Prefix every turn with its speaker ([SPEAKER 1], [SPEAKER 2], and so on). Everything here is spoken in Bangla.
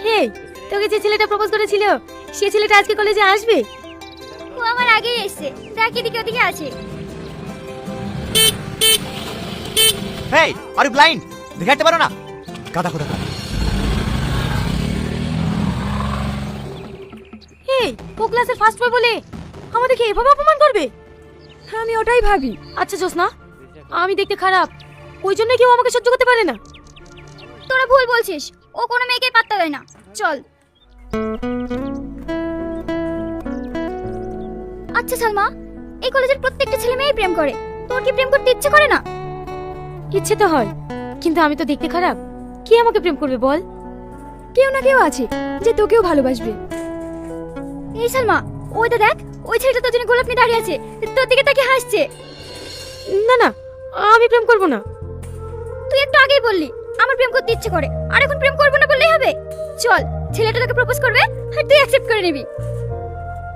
[SPEAKER 1] হে, তোকে যে ছেলেটা প্রপোজ করেছিল সে ছেলেটা আজকে কলেজে আসবে?
[SPEAKER 2] ও আমার আগেই এসেছে, দেখ এদিকে ওদিকে আছে।
[SPEAKER 3] হেই, আর ইউ ব্লাইন্ড? দেখাতে পারো না? গাদা কোথা?
[SPEAKER 1] হে, ও ক্লাসের ফার্স্ট বয় বলে আমাদেরকে এভাবে অপমান করবে?
[SPEAKER 4] আমি ওটাই ভাবি।
[SPEAKER 1] আচ্ছা জোসনা, আমি দেখতে খারাপ, ওই জন্য কেউ আমাকে সহ্য করতে পারে না?
[SPEAKER 2] তোরা ভুল বলছিস, ও কোনো মেয়েকে পাত্তা দেয় না। চল। আচ্ছা সালমা, এই কলেজের প্রত্যেকটা ছেলে মেয়েই প্রেম করে, তোর কি প্রেম করতে ইচ্ছে করে না?
[SPEAKER 1] ইচ্ছে তো হয়, কিন্তু আমি তো দেখতে খারাপ, কে আমাকে প্রেম করবে বল?
[SPEAKER 4] কেউ না কেউ আছে যে তোকেও ভালোবাসবে।
[SPEAKER 2] এই সালমা, ওইটা দেখ, ওই ছেলেটা তোর জন্য গোলাপ নিয়ে দাঁড়িয়ে আছে, তোর দিকে তাকিয়ে হাসছে।
[SPEAKER 1] না না, আমি প্রেম করব না।
[SPEAKER 2] তুই একটু আগেই বললি আমার প্রেম করতে ইচ্ছে করে, আর এখন প্রেম করবো না বললেই হবে? চল, ছেলেটা তোকে প্রপোজ করবে আর তুই অ্যাকসেপ্ট করে নিবি।